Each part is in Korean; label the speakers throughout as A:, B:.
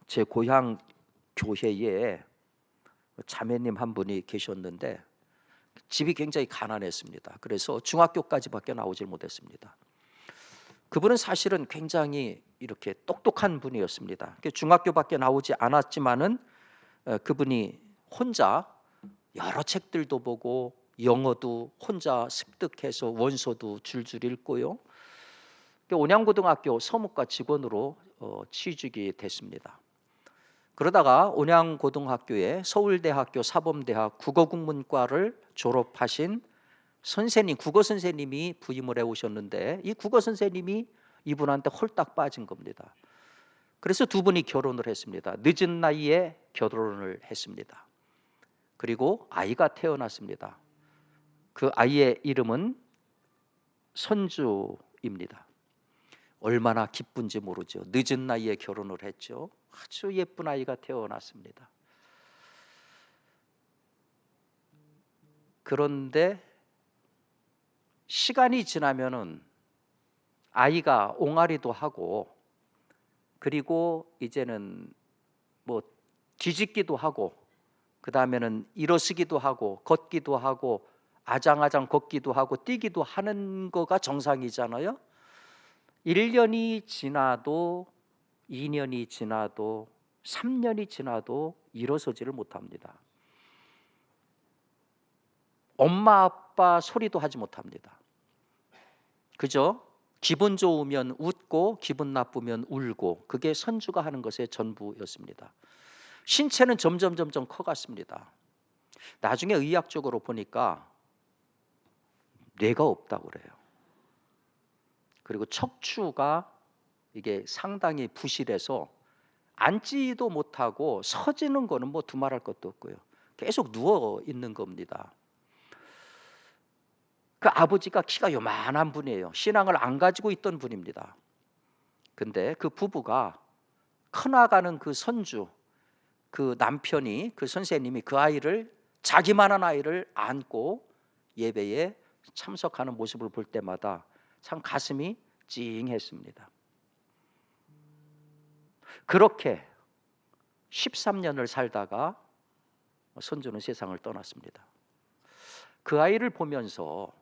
A: 제 고향 교회에 자매님 한 분이 계셨는데 집이 굉장히 가난했습니다. 그래서 중학교까지밖에 나오질 못했습니다. 그분은 사실은 굉장히 이렇게 똑똑한 분이었습니다. 중학교밖에 나오지 않았지만은 그분이 혼자 여러 책들도 보고 영어도 혼자 습득해서 원서도 줄줄 읽고요. 온양고등학교 서무과 직원으로 취직이 됐습니다. 그러다가 온양고등학교에 서울대학교 사범대학 국어국문과를 졸업하신 선생님, 국어 선생님이 부임을 해오셨는데 이 국어 선생님이 이분한테 홀딱 빠진 겁니다. 그래서 두 분이 결혼을 했습니다. 늦은 나이에 결혼을 했습니다. 그리고 아이가 태어났습니다. 그 아이의 이름은 선주입니다. 얼마나 기쁜지 모르죠. 늦은 나이에 결혼을 했죠. 아주 예쁜 아이가 태어났습니다. 그런데 시간이 지나면은 아이가 옹알이도 하고 그리고 이제는 뭐 뒤집기도 하고 그 다음에는 일어서기도 하고 걷기도 하고 아장아장 걷기도 하고 뛰기도 하는 거가 정상이잖아요. 1년이 지나도 2년이 지나도 3년이 지나도 일어서지를 못합니다. 엄마 아빠 소리도 하지 못합니다. 그죠? 기분 좋으면 웃고 기분 나쁘면 울고 그게 선주가 하는 것의 전부였습니다. 신체는 점점 커갔습니다. 나중에 의학적으로 보니까 뇌가 없다고 그래요. 그리고 척추가 이게 상당히 부실해서 앉지도 못하고 서지는 거는 뭐 두말할 것도 없고요. 계속 누워 있는 겁니다. 그 아버지가 키가 요만한 분이에요. 신앙을 안 가지고 있던 분입니다. 근데 그 부부가 커나가는 그 선주, 그 남편이, 그 선생님이 그 아이를, 자기만한 아이를 안고 예배에 참석하는 모습을 볼 때마다 참 가슴이 찡했습니다. 그렇게 13년을 살다가 선주는 세상을 떠났습니다. 그 아이를 보면서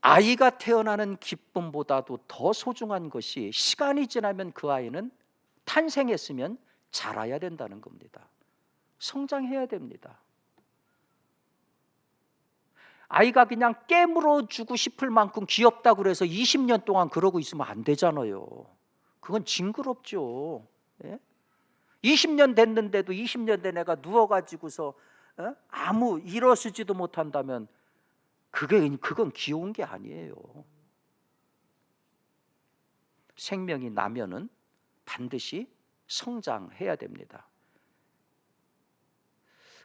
A: 아이가 태어나는 기쁨보다도 더 소중한 것이 시간이 지나면 그 아이는 탄생했으면 자라야 된다는 겁니다. 성장해야 됩니다. 아이가 그냥 깨물어 주고 싶을 만큼 귀엽다고 그래서 20년 동안 그러고 있으면 안 되잖아요. 그건 징그럽죠. 예? 20년 됐는데도 20년 된 애가 누워가지고서 아무 일어서지도 못한다면 그건 귀여운 게 아니에요. 생명이 나면은 반드시 성장해야 됩니다.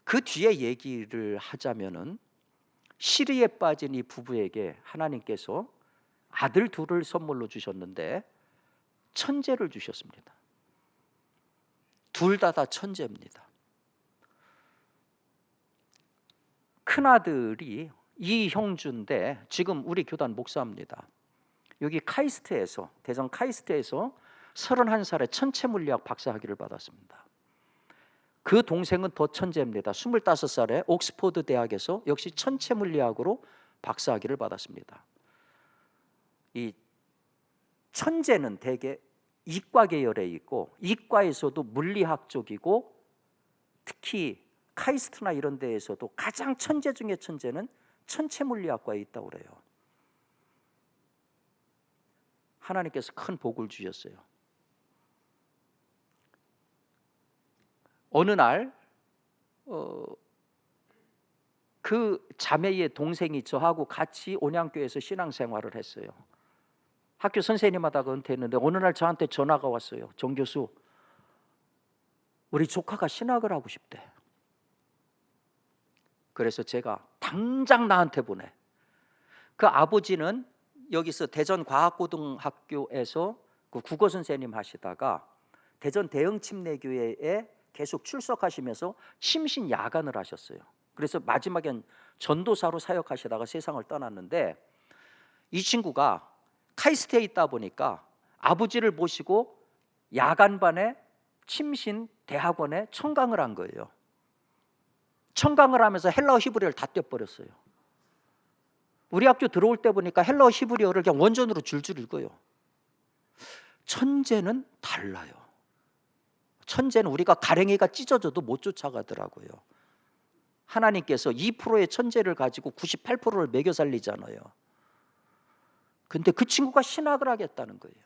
A: 그 뒤에 얘기를 하자면은 시리에 빠진 이 부부에게 하나님께서 아들 둘을 선물로 주셨는데 천재를 주셨습니다. 둘 다 천재입니다. 큰아들이 이형주인데 지금 우리 교단 목사입니다. 여기 카이스트에서, 대전 카이스트에서 31살에 천체물리학 박사학위를 받았습니다. 그 동생은 더 천재입니다. 25살에 옥스퍼드 대학에서 역시 천체물리학으로 박사학위를 받았습니다. 이 천재는 대개 이과 계열에 있고 이과에서도 물리학 쪽이고 특히 카이스트나 이런 데에서도 가장 천재 중에 천재는 천체물리학과에 있다고 그래요. 하나님께서 큰 복을 주셨어요. 어느 날 그 자매의 동생이 저하고 같이 온양교회에서 신앙생활을 했어요. 학교 선생님하다가 은퇴했는데 어느 날 저한테 전화가 왔어요. 정 교수, 우리 조카가 신학을 하고 싶대. 그래서 제가 당장 나한테 보내. 그 아버지는 여기서 대전 과학고등학교에서 그 국어 선생님 하시다가 대전 대흥침례교회에 계속 출석하시면서 침신 야간을 하셨어요. 그래서 마지막엔 전도사로 사역하시다가 세상을 떠났는데 이 친구가 카이스트에 있다 보니까 아버지를 모시고 야간반에 침신 대학원에 청강을 한 거예요. 청강을 하면서 헬라어 히브리어를 다 떼버렸어요. 우리 학교 들어올 때 보니까 헬라어 히브리어를 그냥 원전으로 줄줄 읽어요. 천재는 달라요. 천재는 우리가 가랭이가 찢어져도 못 쫓아가더라고요. 하나님께서 2%의 천재를 가지고 98%를 매겨 살리잖아요. 근데 그 친구가 신학을 하겠다는 거예요.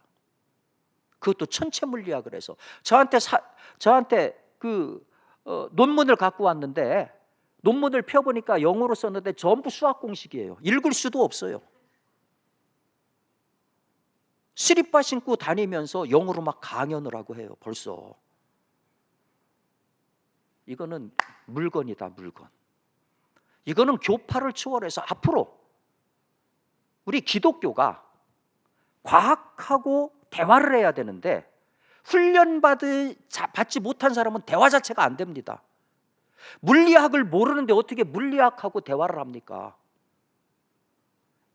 A: 그것도 천체 물리학을 해서 저한테 논문을 갖고 왔는데, 논문을 펴보니까 영어로 썼는데 전부 수학 공식이에요. 읽을 수도 없어요. 스리퍼 신고 다니면서 영어로 막 강연을 하고 해요. 벌써 이거는 물건이다, 물건. 이거는 교파를 초월해서 앞으로 우리 기독교가 과학하고 대화를 해야 되는데, 훈련받지 못한 사람은 대화 자체가 안 됩니다. 물리학을 모르는데 어떻게 물리학하고 대화를 합니까?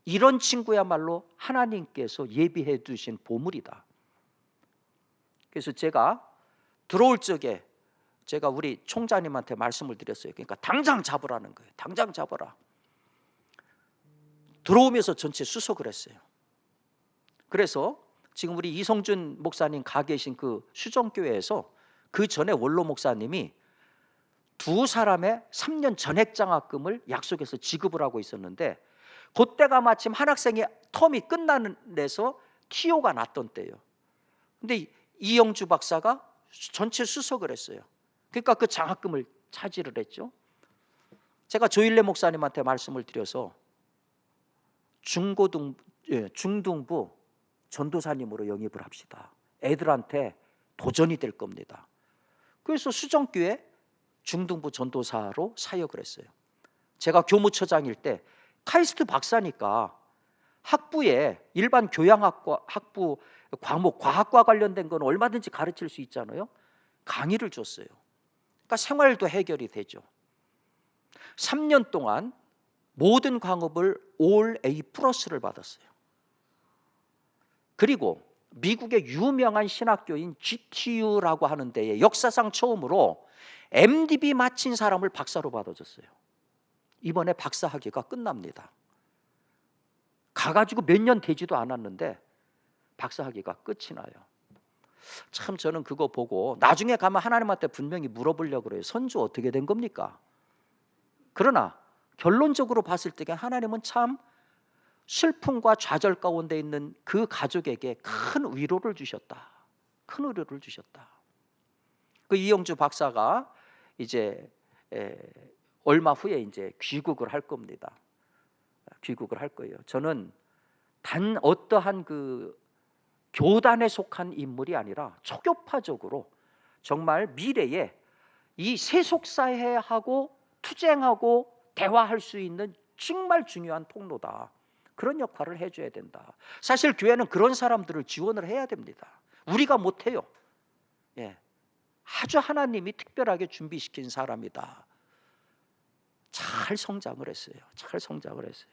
A: 이런 친구야말로 하나님께서 예비해 두신 보물이다. 그래서 제가 들어올 적에 제가 우리 총장님한테 말씀을 드렸어요. 그러니까 당장 잡으라는 거예요. 당장 잡아라. 들어오면서 전체 수석을 했어요. 그래서 지금 우리 이성준 목사님 가 계신 그 수정교회에서 그 전에 원로 목사님이 두 사람의 3년 전액장학금을 약속해서 지급을 하고 있었는데, 그때가 마침 한 학생의 텀이 끝나는 데서 TO가 났던 때예요. 근데 이영주 박사가 전체 수석을 했어요. 그러니까 그 장학금을 차지를 했죠. 제가 조일래 목사님한테 말씀을 드려서 중등부 전도사님으로 영입을 합시다. 애들한테 도전이 될 겁니다. 그래서 수정교회 중등부 전도사로 사역을 했어요. 제가 교무처장일 때 카이스트 박사니까 학부에 일반 교양학과 학부 과목 과학과 관련된 건 얼마든지 가르칠 수 있잖아요. 강의를 줬어요. 그러니까 생활도 해결이 되죠. 3년 동안 모든 과목을 올 A 플러스를 받았어요. 그리고 미국의 유명한 신학교인 GTU라고 하는 데에 역사상 처음으로 MDB 마친 사람을 박사로 받아줬어요. 이번에 박사 학위가 끝납니다. 가가지고 몇 년 되지도 않았는데 박사 학위가 끝이 나요. 참 저는 그거 보고 나중에 가면 하나님한테 분명히 물어보려고 그래요. 선주 어떻게 된 겁니까? 그러나 결론적으로 봤을 때 하나님은 참 슬픔과 좌절 가운데 있는 그 가족에게 큰 위로를 주셨다. 큰 위로를 주셨다. 그 이영주 박사가 이제 얼마 후에 이제 귀국을 할 겁니다. 귀국을 할 거예요. 저는 단 어떠한 그 교단에 속한 인물이 아니라 초교파적으로 정말 미래에 이 세속사회하고 투쟁하고 대화할 수 있는 정말 중요한 통로다. 그런 역할을 해줘야 된다. 사실 교회는 그런 사람들을 지원을 해야 됩니다. 우리가 못해요. 아주 하나님이 특별하게 준비시킨 사람이다. 잘 성장을 했어요. 잘 성장을 했어요.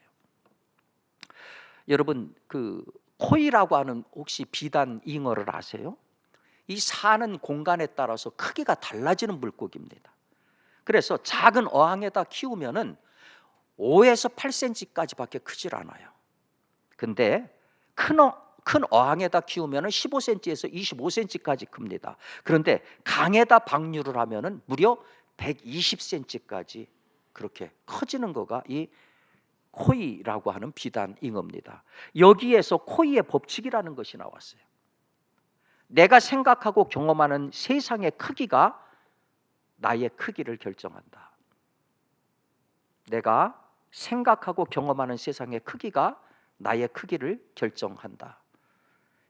A: 여러분 그 코이라고 하는 혹시 비단 잉어를 아세요? 이 사는 공간에 따라서 크기가 달라지는 물고기입니다. 그래서 작은 어항에다 키우면은 5에서 8cm까지밖에 크질 않아요. 근데 큰 어항에다 키우면은 15cm에서 25cm까지 큽니다. 그런데 강에다 방류를 하면은 무려 120cm까지 그렇게 커지는 거가 이 코이라고 하는 비단 잉어입니다. 여기에서 코이의 법칙이라는 것이 나왔어요. 내가 생각하고 경험하는 세상의 크기가 나의 크기를 결정한다. 내가 생각하고 경험하는 세상의 크기가 나의 크기를 결정한다.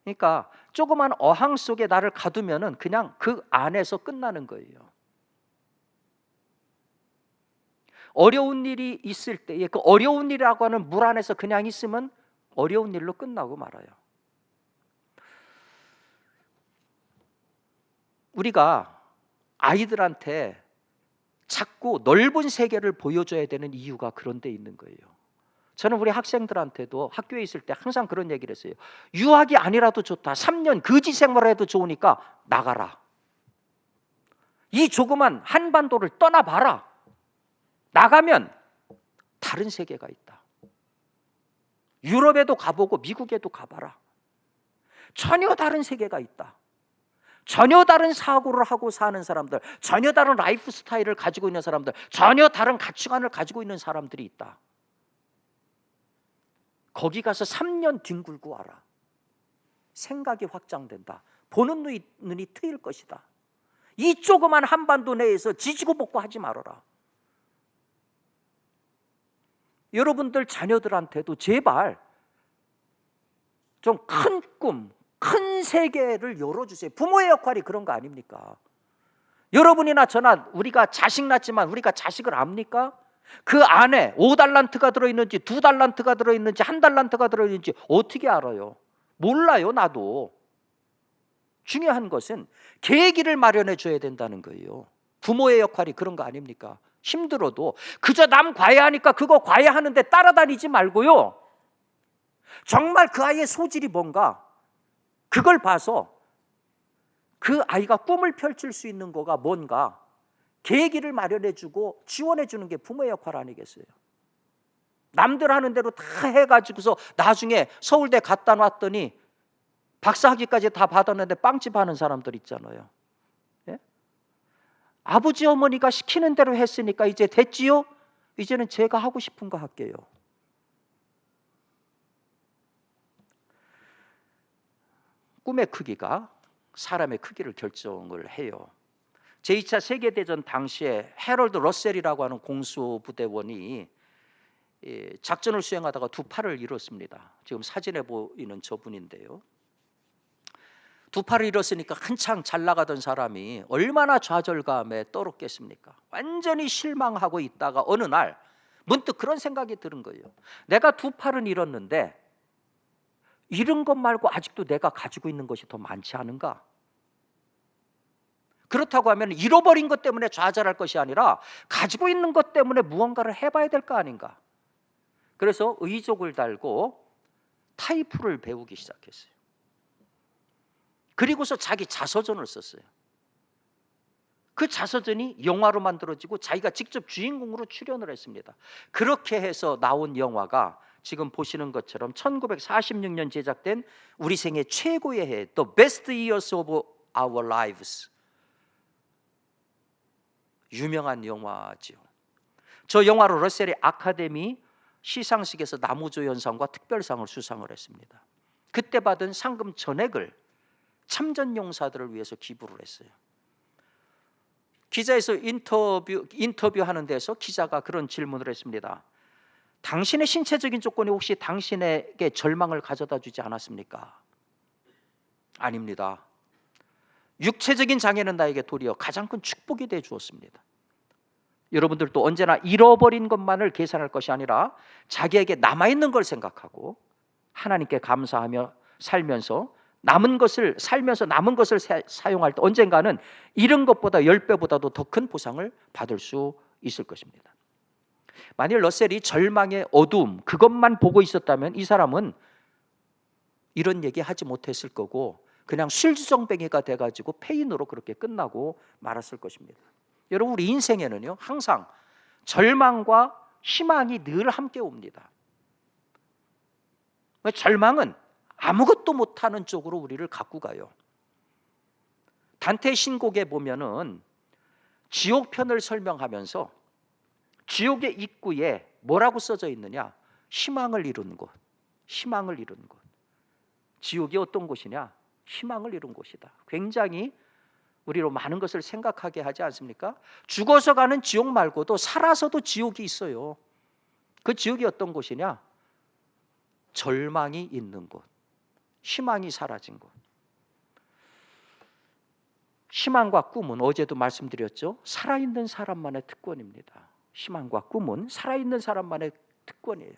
A: 그러니까 조그만 어항 속에 나를 가두면은 그냥 그 안에서 끝나는 거예요. 어려운 일이 있을 때에 그 어려운 일이라고 하는 물 안에서 그냥 있으면 어려운 일로 끝나고 말아요. 우리가 아이들한테 자꾸 넓은 세계를 보여줘야 되는 이유가 그런 데 있는 거예요. 저는 우리 학생들한테도 학교에 있을 때 항상 그런 얘기를 했어요. 유학이 아니라도 좋다. 3년 거지 생활을 해도 좋으니까 나가라. 이 조그만 한반도를 떠나봐라. 나가면 다른 세계가 있다. 유럽에도 가보고 미국에도 가봐라. 전혀 다른 세계가 있다. 전혀 다른 사고를 하고 사는 사람들, 전혀 다른 라이프 스타일을 가지고 있는 사람들, 전혀 다른 가치관을 가지고 있는 사람들이 있다. 거기 가서 3년 뒹굴고 와라. 생각이 확장된다. 보는 눈이 트일 것이다. 이 조그만 한반도 내에서 지지고 볶고 하지 말아라. 여러분들 자녀들한테도 제발 좀 큰 꿈, 큰 세계를 열어주세요. 부모의 역할이 그런 거 아닙니까? 여러분이나 저나 우리가 자식 낳지만 우리가 자식을 압니까? 그 안에 5달란트가 들어있는지 2달란트가 들어있는지 1달란트가 들어있는지 어떻게 알아요? 몰라요. 나도. 중요한 것은 계기를 마련해 줘야 된다는 거예요. 부모의 역할이 그런 거 아닙니까? 힘들어도 그저 남 과외하니까 그거 과외하는데 따라다니지 말고요, 정말 그 아이의 소질이 뭔가 그걸 봐서 그 아이가 꿈을 펼칠 수 있는 거가 뭔가 계기를 마련해 주고 지원해 주는 게 부모의 역할 아니겠어요? 남들 하는 대로 다 해가지고서 나중에 서울대 갖다 놨더니 박사학위까지 다 받았는데 빵집 하는 사람들 있잖아요. 예? 아버지 어머니가 시키는 대로 했으니까 이제 됐지요? 이제는 제가 하고 싶은 거 할게요. 꿈의 크기가 사람의 크기를 결정을 해요. 제2차 세계대전 당시에 해럴드 러셀이라고 하는 공수부대원이 작전을 수행하다가 두 팔을 잃었습니다. 지금 사진에 보이는 저분인데요. 두 팔을 잃었으니까 한창 잘 나가던 사람이 얼마나 좌절감에 떨었겠습니까? 완전히 실망하고 있다가 어느 날 문득 그런 생각이 드는 거예요. 내가 두 팔은 잃었는데 잃은 것 말고 아직도 내가 가지고 있는 것이 더 많지 않은가? 그렇다고 하면 잃어버린 것 때문에 좌절할 것이 아니라 가지고 있는 것 때문에 무언가를 해봐야 될 거 아닌가? 그래서 의족을 달고 타이프를 배우기 시작했어요. 그리고서 자기 자서전을 썼어요. 그 자서전이 영화로 만들어지고 자기가 직접 주인공으로 출연을 했습니다. 그렇게 해서 나온 영화가 지금 보시는 것처럼 1946년 제작된 우리 생애 최고의 해, The Best Years of Our Lives, 유명한 영화지요. 저 영화로 러셀이 아카데미 시상식에서 나무조연상과 특별상을 수상을 했습니다. 그때 받은 상금 전액을 참전용사들을 위해서 기부를 했어요. 기자에서 인터뷰하는 데서 기자가 그런 질문을 했습니다. 당신의 신체적인 조건이 혹시 당신에게 절망을 가져다 주지 않았습니까? 아닙니다. 육체적인 장애는 나에게 도리어 가장 큰 축복이 돼 주었습니다. 여러분들도 언제나 잃어버린 것만을 계산할 것이 아니라 자기에게 남아있는 걸 생각하고 하나님께 감사하며 살면서 남은 것을 사용할 때 언젠가는 잃은 것보다 10배보다도 더 큰 보상을 받을 수 있을 것입니다. 만일 러셀이 절망의 어두움 그것만 보고 있었다면 이 사람은 이런 얘기 하지 못했을 거고 그냥 술주정뱅이가 돼가지고 폐인으로 그렇게 끝나고 말았을 것입니다. 여러분, 우리 인생에는요 항상 절망과 희망이 늘 함께 옵니다. 절망은 아무것도 못하는 쪽으로 우리를 갖고 가요. 단테 신곡에 보면은 지옥편을 설명하면서 지옥의 입구에 뭐라고 써져 있느냐? 희망을 이루는 곳, 희망을 이루는 곳. 지옥이 어떤 곳이냐? 희망을 이룬 곳이다. 굉장히 우리로 많은 것을 생각하게 하지 않습니까? 죽어서 가는 지옥 말고도 살아서도 지옥이 있어요. 그 지옥이 어떤 곳이냐? 절망이 있는 곳, 희망이 사라진 곳. 희망과 꿈은 어제도 말씀드렸죠. 살아있는 사람만의 특권입니다. 희망과 꿈은 살아있는 사람만의 특권이에요.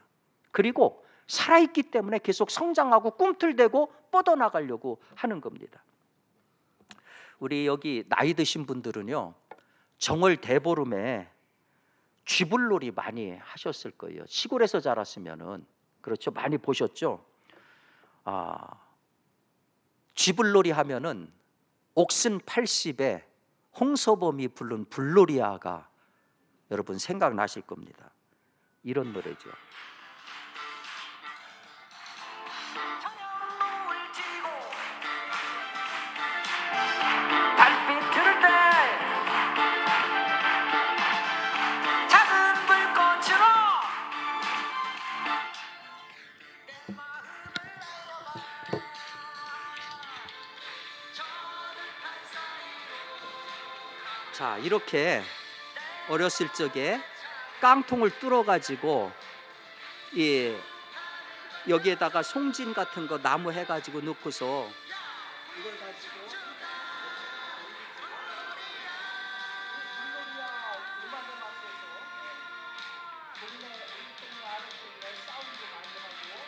A: 그리고 살아있기 때문에 계속 성장하고 꿈틀대고 뻗어나가려고 하는 겁니다. 우리 여기 나이 드신 분들은요 정월 대보름에 쥐불놀이 많이 하셨을 거예요. 시골에서 자랐으면은. 그렇죠. 많이 보셨죠. 쥐불놀이 하면은 옥슨 80에 홍서범이 부른 불놀이야가 여러분 생각나실 겁니다. 이런 노래죠. 달빛 들을 때 작은 불꽃으로 자, 이렇게 어렸을 적에 깡통을 뚫어 가지고 여기에다가 송진 같은 거 나무 해 가지고 넣고서 이걸 가지고 음악을 맞춰서 동네 아랫동네 사운드 많이 하고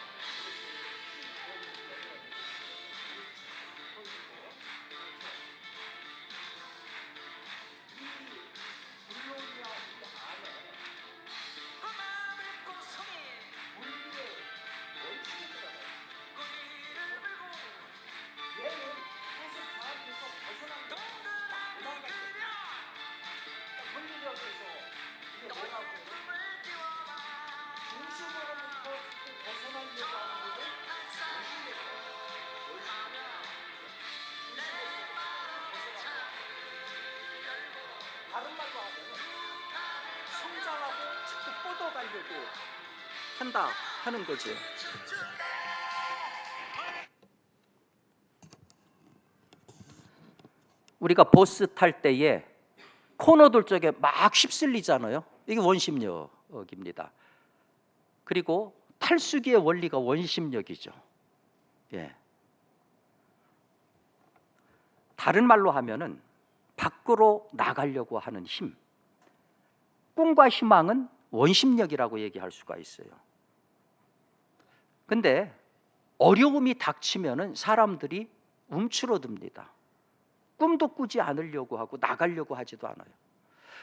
A: 다른 말로 하면 성장하고 자꾸 뻗어가려고 한다 하는 거죠. 우리가 버스 탈 때에 코너들 쪽에 막 휩쓸리잖아요. 이게 원심력입니다. 그리고 탈수기의 원리가 원심력이죠. 예. 다른 말로 하면은 밖으로 나가려고 하는 힘, 꿈과 희망은 원심력이라고 얘기할 수가 있어요. 근데 어려움이 닥치면은 사람들이 움츠러듭니다. 꿈도 꾸지 않으려고 하고 나가려고 하지도 않아요.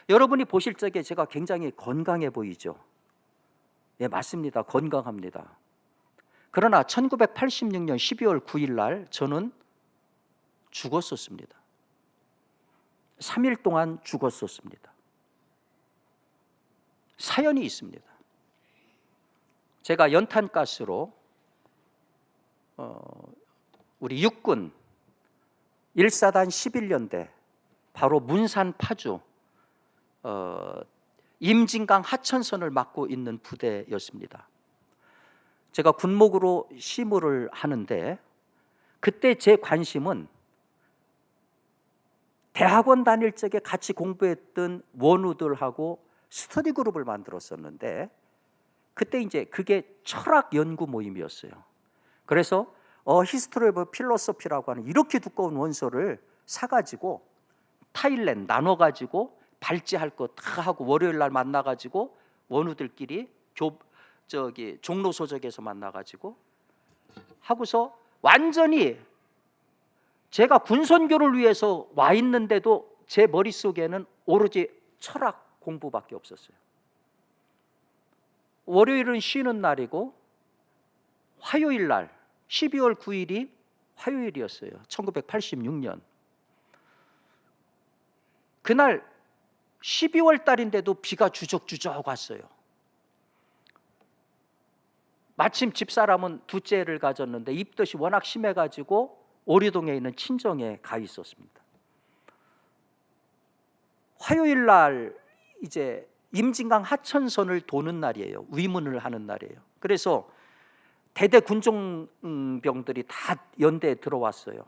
A: 여러분이 보실 적에 제가 굉장히 건강해 보이죠? 예, 맞습니다. 건강합니다. 그러나 1986년 12월 9일 날 저는 죽었었습니다. 3일 동안 죽었었습니다. 사연이 있습니다. 제가 연탄가스로 우리 육군 1사단 11년대 바로 문산 파주 임진강 하천선을 맡고 있는 부대였습니다. 제가 군목으로 시무를 하는데 그때 제 관심은 대학원 다닐 적에 같이 공부했던 원우들하고 스터디 그룹을 만들었었는데 그때 이제 그게 철학 연구 모임이었어요. 그래서 히스토리 오브 필로소피라고 하는 이렇게 두꺼운 원서를 사가지고 타일랜 나눠가지고 발제할 거 다 하고 월요일 날 만나가지고 원우들끼리 종로 소적에서 만나가지고 하고서 완전히 제가 군선교를 위해서 와 있는데도 제 머릿속에는 오로지 철학 공부밖에 없었어요. 월요일은 쉬는 날이고 화요일 날 12월 9일이 화요일이었어요. 1986년. 그날 12월 달인데도 비가 주적주적 왔어요. 마침 집사람은 둘째를 가졌는데 입덧이 워낙 심해가지고 오리동에 있는 친정에 가 있었습니다. 화요일 날 이제 임진강 하천선을 도는 날이에요. 위문을 하는 날이에요. 그래서 대대 군종병들이 다 연대에 들어왔어요.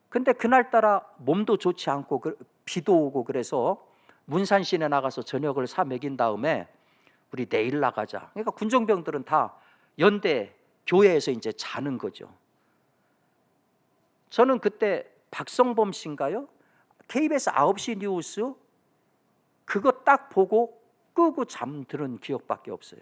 A: 근데 그날따라 몸도 좋지 않고 비도 오고 그래서 문산시내 나가서 저녁을 사 먹인 다음에 우리 내일 나가자. 그러니까 군종병들은 다 연대 교회에서 이제 자는 거죠. 저는 그때 박성범 씨인가요? KBS 9시 뉴스 그거 딱 보고 끄고 잠드는 기억밖에 없어요.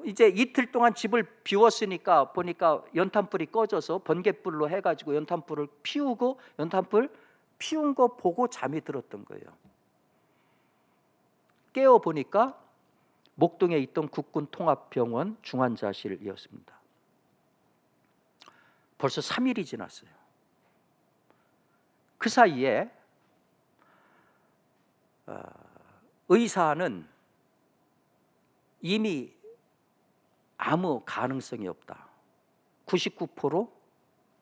A: 이제 이틀 동안 집을 비웠으니까 보니까 연탄불이 꺼져서 번갯불로 해가지고 연탄불을 피우고 연탄불 피운 거 보고 잠이 들었던 거예요. 깨어 보니까 목동에 있던 국군통합병원 중환자실이었습니다. 벌써 3일이 지났어요. 그 사이에 의사는 이미 아무 가능성이 없다. 99%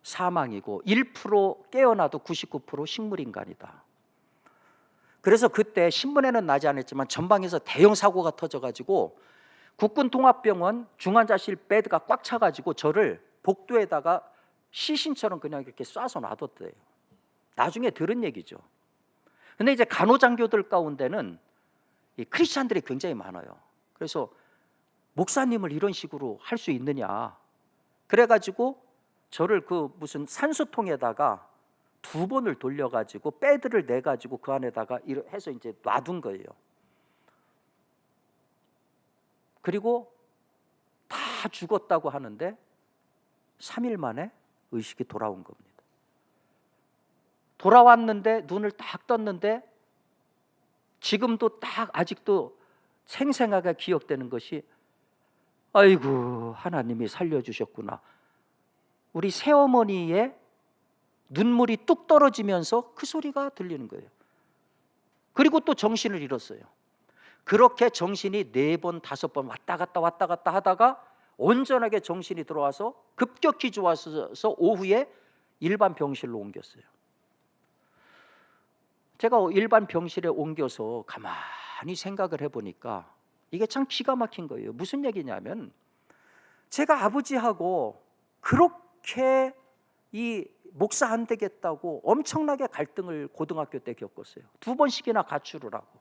A: 사망이고 1% 깨어나도 99% 식물인간이다. 그래서 그때 신문에는 나지 않았지만 전방에서 대형 사고가 터져가지고 국군통합병원 중환자실 베드가 꽉 차가지고 저를 복도에다가 시신처럼 그냥 이렇게 쏴서 놔뒀대요. 나중에 들은 얘기죠. 근데 이제 간호장교들 가운데는 이 크리스찬들이 굉장히 많아요. 그래서 목사님을 이런 식으로 할 수 있느냐. 그래가지고 저를 그 무슨 산소통에다가 2번을 돌려가지고 배드를 내가지고 그 안에다가 해서 이제 놔둔 거예요. 그리고 다 죽었다고 하는데 3일 만에 의식이 돌아온 겁니다. 돌아왔는데 눈을 딱 떴는데 지금도 딱 아직도 생생하게 기억되는 것이 아이고 하나님이 살려주셨구나. 우리 새어머니의 눈물이 뚝 떨어지면서 그 소리가 들리는 거예요. 그리고 또 정신을 잃었어요. 그렇게 정신이 4번 5번 왔다 갔다 하다가 온전하게 정신이 들어와서 급격히 좋아서 오후에 일반 병실로 옮겼어요. 제가 일반 병실에 옮겨서 가만히 생각을 해보니까 이게 참 기가 막힌 거예요. 무슨 얘기냐면 제가 아버지하고 그렇게 이 목사 안 되겠다고 엄청나게 갈등을 고등학교 때 겪었어요. 2번씩이나 가출을 하고.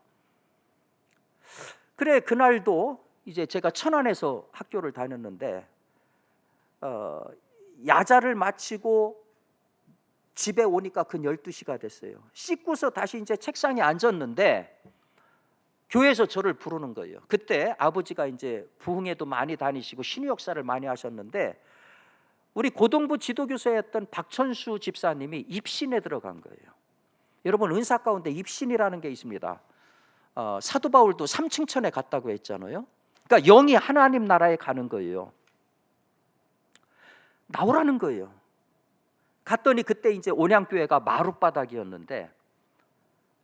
A: 그래 그날도 이제 제가 천안에서 학교를 다녔는데 야자를 마치고 집에 오니까 근 12시가 됐어요. 씻고서 다시 이제 책상에 앉았는데 교회에서 저를 부르는 거예요. 그때 아버지가 이제 부흥회도 많이 다니시고 신유역사를 많이 하셨는데 우리 고등부 지도교사였던 박천수 집사님이 입신에 들어간 거예요. 여러분 은사 가운데 입신이라는 게 있습니다. 사도 바울도 삼층천에 갔다고 했잖아요. 그러니까 영이 하나님 나라에 가는 거예요. 나오라는 거예요. 갔더니 그때 이제 온양교회가 마룻바닥이었는데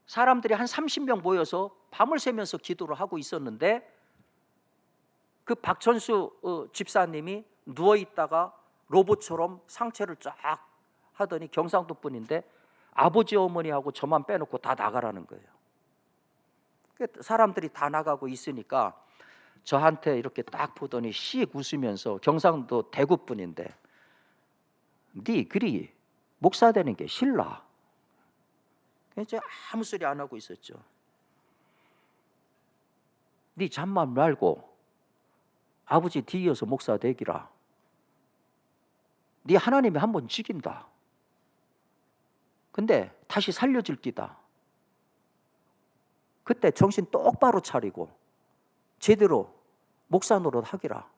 A: 사람들이 한 30명 모여서 밤을 새면서 기도를 하고 있었는데 그 박천수 집사님이 누워있다가 로봇처럼 상체를 쫙 하더니 경상도 분인데 아버지 어머니하고 저만 빼놓고 다 나가라는 거예요. 사람들이 다 나가고 있으니까 저한테 이렇게 딱 보더니 씩 웃으면서 경상도 대구 분인데 네 그리 목사 되는 게 싫라. 그래서 아무 소리 안 하고 있었죠. 네 잠만 말고 아버지 뒤이어서 목사 되기라. 네 하나님이 한번 죽인다. 근데 다시 살려줄 기다. 그때 정신 똑바로 차리고 제대로 목사 노릇 하기라.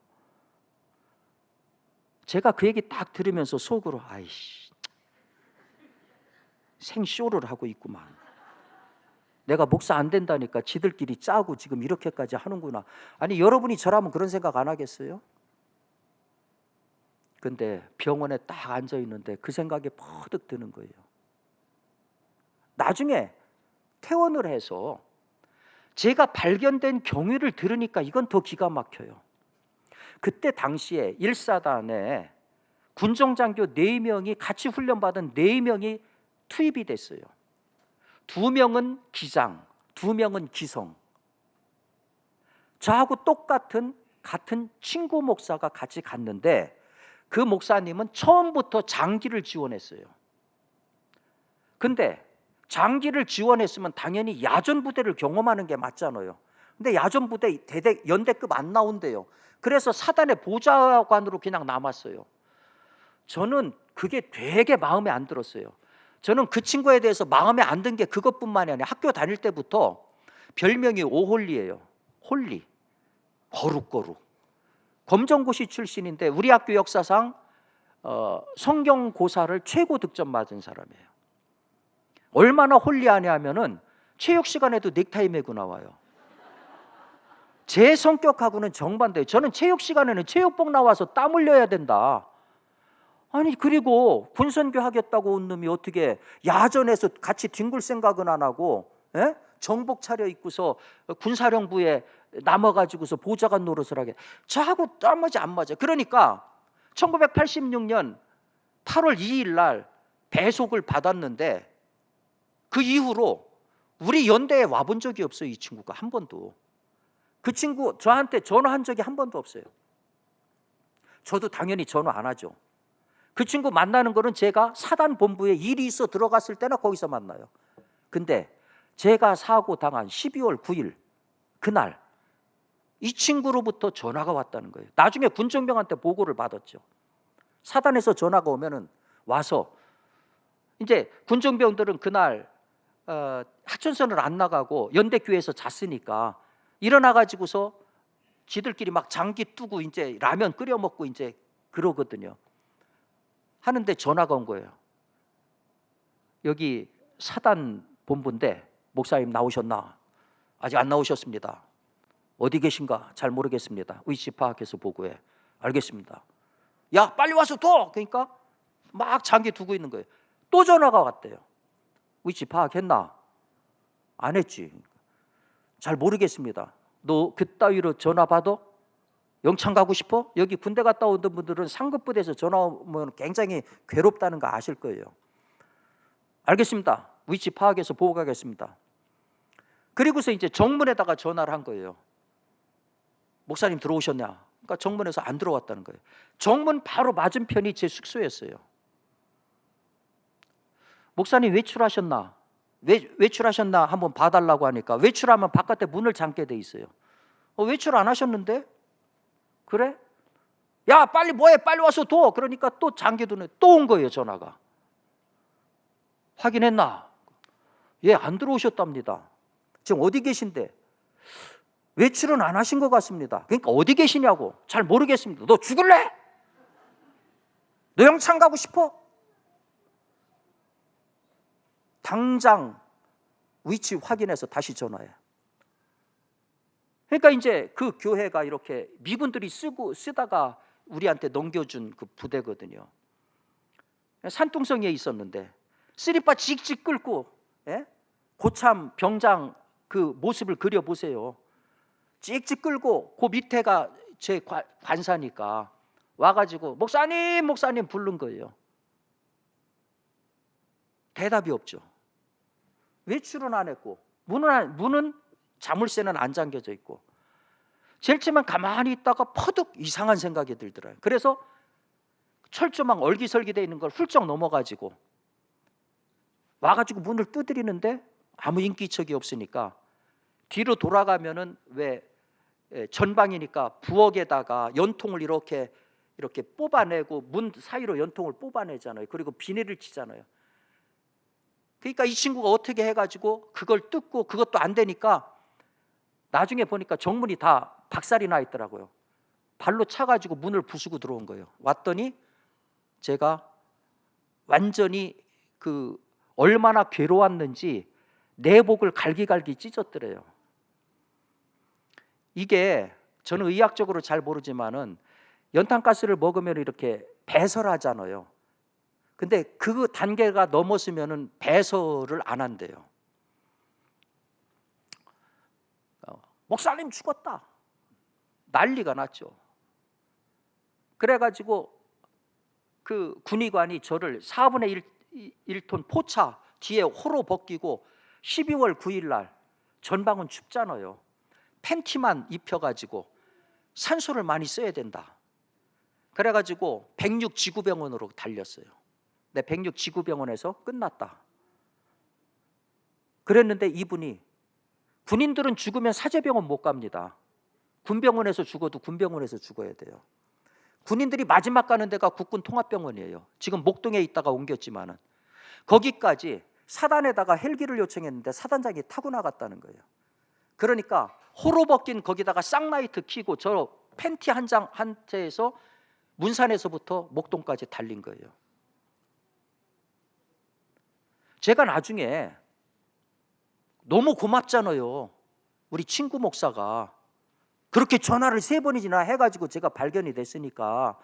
A: 제가 그 얘기 딱 들으면서 속으로 아이씨 생쇼를 하고 있구만. 내가 목사 안 된다니까 지들끼리 짜고 지금 이렇게까지 하는구나. 아니 여러분이 저라면 그런 생각 안 하겠어요? 근데 병원에 딱 앉아 있는데 그 생각이 퍼뜩 드는 거예요. 나중에 퇴원을 해서 제가 발견된 경위를 들으니까 이건 더 기가 막혀요. 그때 당시에 1사단에 군정장교 4명이 같이 훈련받은 4명이 투입이 됐어요. 2명은 기장, 2명은 기성. 저하고 같은 친구 목사가 같이 갔는데 그 목사님은 처음부터 장기를 지원했어요. 근데 장기를 지원했으면 당연히 야전 부대를 경험하는 게 맞잖아요. 근데 야전 부대 연대급 안 나온대요. 그래서 사단의 보좌관으로 그냥 남았어요. 저는 그게 되게 마음에 안 들었어요. 저는 그 친구에 대해서 마음에 안 든 게 그것뿐만이 아니라 학교 다닐 때부터 별명이 오홀리예요. 홀리, 거룩. 검정고시 출신인데 우리 학교 역사상 성경고사를 최고 득점 맞은 사람이에요. 얼마나 홀리하냐 하면은 체육 시간에도 넥타이 메고 나와요. 제 성격하고는 정반대예요. 저는 체육 시간에는 체육복 나와서 땀 흘려야 된다. 아니, 그리고 군선교 하겠다고 온 놈이 어떻게 야전에서 같이 뒹굴 생각은 안 하고, 예? 정복 차려 입고서 군사령부에 남아가지고서 보좌관 노릇을 하게. 저하고 땀맞이 안 맞아. 그러니까 1986년 8월 2일 날 배속을 받았는데 그 이후로 우리 연대에 와본 적이 없어요. 이 친구가 한 번도. 그 친구 저한테 전화한 적이 한 번도 없어요. 저도 당연히 전화 안 하죠. 그 친구 만나는 거는 제가 사단 본부에 일이 있어 들어갔을 때나 거기서 만나요. 근데 제가 사고 당한 12월 9일 그날 이 친구로부터 전화가 왔다는 거예요. 나중에 군정병한테 보고를 받았죠. 사단에서 전화가 오면은 와서, 이제 군정병들은 그날 하천선을 안 나가고 연대교회에서 잤으니까 일어나 가지고서 지들끼리 막 장기 뜨고 이제 라면 끓여 먹고 이제 그러거든요. 하는데 전화가 온 거예요. 여기 사단 본부인데 목사님 나오셨나? 아직 안 나오셨습니다. 어디 계신가? 잘 모르겠습니다. 위치 파악해서 보고해. 알겠습니다. 야, 빨리 와서 둬! 그러니까 막 장기 두고 있는 거예요. 또 전화가 왔대요. 위치 파악했나? 안 했지. 잘 모르겠습니다. 너 그따위로 전화 받아? 영창 가고 싶어? 여기 군대 갔다 온 분들은 상급부대에서 전화 오면 굉장히 괴롭다는 거 아실 거예요. 알겠습니다. 위치 파악해서 보고 가겠습니다. 그리고서 이제 정문에다가 전화를 한 거예요. 목사님 들어오셨냐? 그러니까 정문에서 안 들어왔다는 거예요. 정문 바로 맞은편이 제 숙소였어요. 목사님 외출하셨나? 외출하셨나 한번 봐달라고 하니까 외출하면 바깥에 문을 잠게 돼 있어요. 외출 안 하셨는데? 그래? 야, 빨리 뭐해? 빨리 와서 둬. 그러니까 또 잠겨두네. 또 온 거예요, 전화가. 확인했나? 예, 안 들어오셨답니다. 지금 어디 계신데? 외출은 안 하신 것 같습니다. 그러니까 어디 계시냐고. 잘 모르겠습니다. 너 죽을래? 너 영창 가고 싶어? 당장 위치 확인해서 다시 전화해. 그러니까 이제 그 교회가 이렇게 미군들이 쓰다가 우리한테 넘겨준 그 부대거든요. 산둥성에 있었는데 쓰리빠 직직 끌고, 예? 고참 병장 그 모습을 그려보세요. 찍찍 끌고 그 밑에가 제 관사니까 와가지고 목사님 부른 거예요. 대답이 없죠. 외출은 안 했고 문은 자물쇠는 안 잠겨져 있고. 제일 처음엔 가만히 있다가 퍼득 이상한 생각이 들더라고요. 그래서 철조망 얼기설기되어 있는 걸 훌쩍 넘어가지고 와가지고 문을 두드리는데 아무 인기척이 없으니까 뒤로 돌아가면은 왜 전방이니까 부엌에다가 연통을 이렇게 뽑아내고 문 사이로 연통을 뽑아내잖아요. 그리고 비닐을 치잖아요. 그러니까 이 친구가 어떻게 해가지고 그걸 뜯고 그것도 안 되니까 나중에 보니까 정문이 다 박살이 나 있더라고요. 발로 차가지고 문을 부수고 들어온 거예요. 왔더니 제가 완전히 그 얼마나 괴로웠는지 내복을 갈기갈기 찢었더래요. 이게 저는 의학적으로 잘 모르지만은 연탄가스를 먹으면 이렇게 배설하잖아요. 근데 그 단계가 넘었으면은 배설을 안 한대요. 목사님 죽었다. 난리가 났죠. 그래가지고 그 군의관이 저를 4분의 1톤 포차 뒤에 호로 벗기고 12월 9일 날 전방은 춥잖아요. 팬티만 입혀가지고 산소를 많이 써야 된다. 그래가지고 106 지구병원으로 달렸어요. 네, 106 지구병원에서 끝났다. 그랬는데 이분이 군인들은 죽으면 사제병원 못 갑니다. 군병원에서 죽어도 군병원에서 죽어야 돼요. 군인들이 마지막 가는 데가 국군통합병원이에요. 지금 목동에 있다가 옮겼지만은 거기까지 사단에다가 헬기를 요청했는데 사단장이 타고 나갔다는 거예요. 그러니까 호로 벗긴 거기다가 쌍라이트 켜고 저 팬티 한 채에서 문산에서부터 목동까지 달린 거예요. 제가 나중에 너무 고맙잖아요. 우리 친구 목사가 그렇게 전화를 3번이나 해가지고 제가 발견이 됐으니까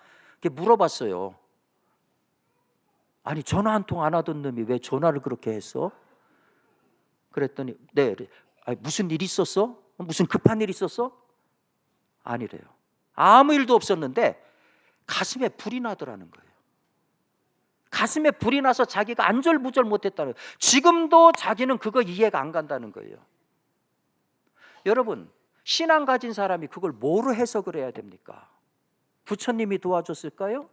A: 물어봤어요. 아니, 전화 한 통 안 하던 놈이 왜 전화를 그렇게 했어? 그랬더니 네, 아니, 무슨 일 있었어? 무슨 급한 일 있었어? 아니래요. 아무 일도 없었는데 가슴에 불이 나더라는 거예요. 가슴에 불이 나서 자기가 안절부절 못했다는 거예요. 지금도 자기는 그거 이해가 안 간다는 거예요. 여러분, 신앙 가진 사람이 그걸 뭐로 해석을 해야 됩니까? 부처님이 도와줬을까요?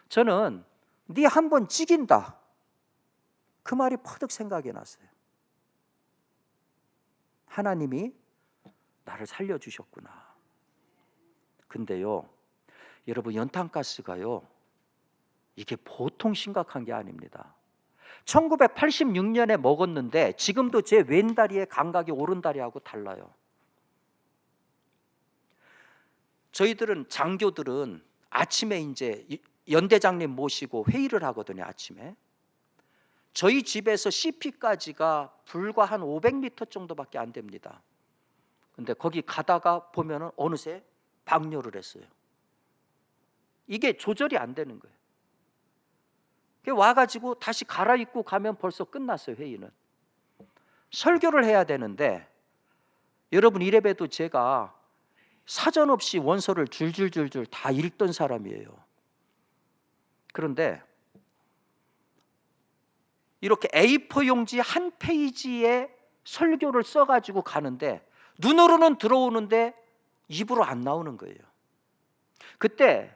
A: 저는 네 한 번 찍인다, 그 말이 퍼뜩 생각이 났어요. 하나님이 나를 살려주셨구나. 근데요, 여러분, 연탄가스가요, 이게 보통 심각한 게 아닙니다. 1986년에 먹었는데 지금도 제 왼다리의 감각이 오른다리하고 달라요. 저희들은 장교들은 아침에 이제 연대장님 모시고 회의를 하거든요. 아침에 저희 집에서 CP까지가 불과 한 500m 정도밖에 안 됩니다. 근데 거기 가다가 보면은 어느새 방뇨를 했어요. 이게 조절이 안 되는 거예요. 와가지고 다시 갈아입고 가면 벌써 끝났어요. 회의는. 설교를 해야 되는데, 여러분, 이래봬도 제가 사전 없이 원서를 줄줄줄줄 다 읽던 사람이에요. 그런데 이렇게 A4 용지 한 페이지에 설교를 써가지고 가는데 눈으로는 들어오는데 입으로 안 나오는 거예요. 그때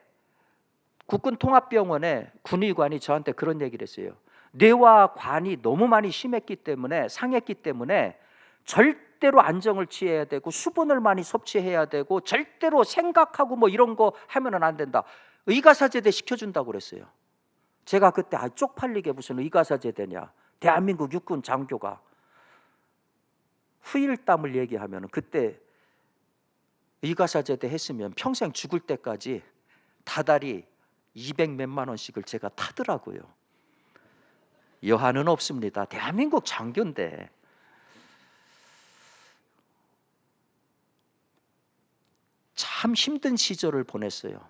A: 국군통합병원의 군의관이 저한테 그런 얘기를 했어요. 뇌와 관이 너무 많이 심했기 때문에, 상했기 때문에 절대로 안정을 취해야 되고 수분을 많이 섭취해야 되고 절대로 생각하고 뭐 이런 거 하면은 안 된다. 의가사제대 시켜준다고 그랬어요. 제가 그때 쪽팔리게 무슨 의가사제대냐, 대한민국 육군 장교가 후일담을 얘기하면 그때 의가사제대 했으면 평생 죽을 때까지 다달이 200몇만 원씩을 제가 타더라고요. 여한은 없습니다. 대한민국 장교인데. 참 힘든 시절을 보냈어요.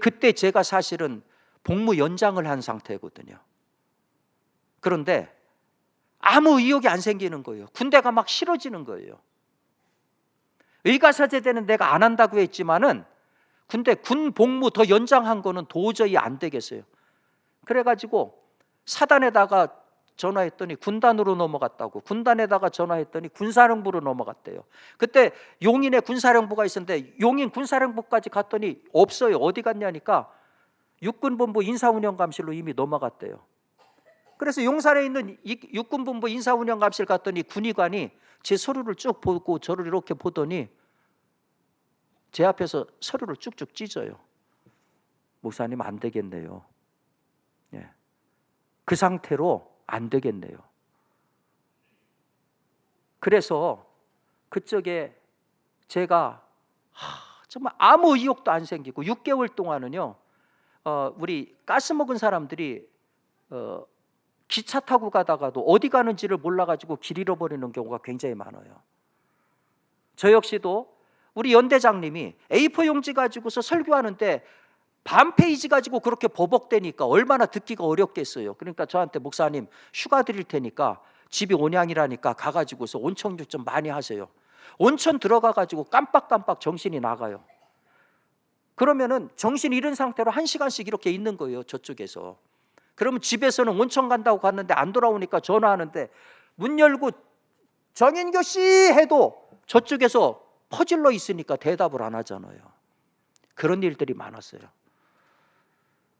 A: 그때 제가 사실은 복무 연장을 한 상태거든요. 그런데 아무 의욕이 안 생기는 거예요. 군대가 막 싫어지는 거예요. 의가사제대는 내가 안 한다고 했지만은 근데 군 복무 더 연장한 거는 도저히 안 되겠어요. 그래가지고 사단에다가 전화했더니 군단으로 넘어갔다고, 군단에다가 전화했더니 군사령부로 넘어갔대요. 그때 용인에 군사령부가 있었는데 용인 군사령부까지 갔더니 없어요. 어디 갔냐니까 육군본부 인사운영감실로 이미 넘어갔대요. 그래서 용산에 있는 육군본부 인사운영감실 갔더니 군의관이 제 서류를 쭉 보고 저를 이렇게 보더니 제 앞에서 서류를 쭉쭉 찢어요. 목사님, 안 되겠네요. 예. 그 상태로 안 되겠네요. 그래서 그쪽에 제가 정말 아무 의욕도 안 생기고 6개월 동안은요, 우리 가스 먹은 사람들이 기차 타고 가다가도 어디 가는지를 몰라가지고 길 잃어버리는 경우가 굉장히 많아요. 저 역시도 우리 연대장님이 A4 용지 가지고서 설교하는데 반 페이지 가지고 그렇게 버벅대니까 얼마나 듣기가 어렵겠어요. 그러니까 저한테 목사님 휴가 드릴 테니까 집이 온양이라니까 가가지고서 온천浴좀 많이 하세요. 온천 들어가가지고 깜빡깜빡 정신이 나가요. 그러면은 정신 잃은 상태로 1시간씩 이렇게 있는 거예요. 저쪽에서. 그러면 집에서는 온천 간다고 갔는데 안 돌아오니까 전화하는데 문 열고 정인교 씨 해도 저쪽에서 퍼질러 있으니까 대답을 안 하잖아요. 그런 일들이 많았어요.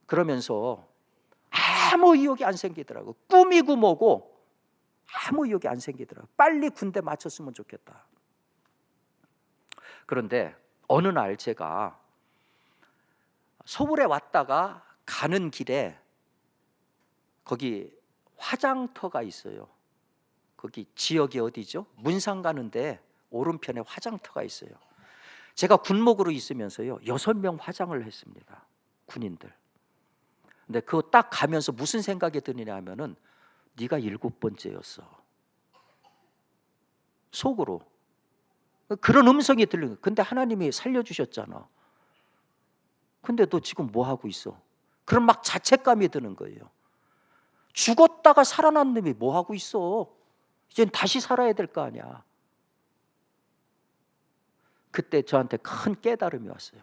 A: 그러면서 아무 의욕이 안 생기더라고요. 꿈이고 뭐고 아무 의욕이 안 생기더라고요. 빨리 군대 마쳤으면 좋겠다. 그런데 어느 날 제가 서울에 왔다가 가는 길에 거기 화장터가 있어요. 거기 지역이 어디죠? 문상 가는데 오른편에 화장터가 있어요. 제가 군목으로 있으면서요 6명 화장을 했습니다. 군인들. 근데 그거 딱 가면서 무슨 생각이 드느냐 하면은 네가 7번째였어. 속으로. 그런 음성이 들리는 거예요. 근데 하나님이 살려주셨잖아. 근데 너 지금 뭐 하고 있어? 그런 막 자책감이 드는 거예요. 죽었다가 살아난 놈이 뭐 하고 있어? 이젠 다시 살아야 될 거 아니야. 그때 저한테 큰 깨달음이 왔어요.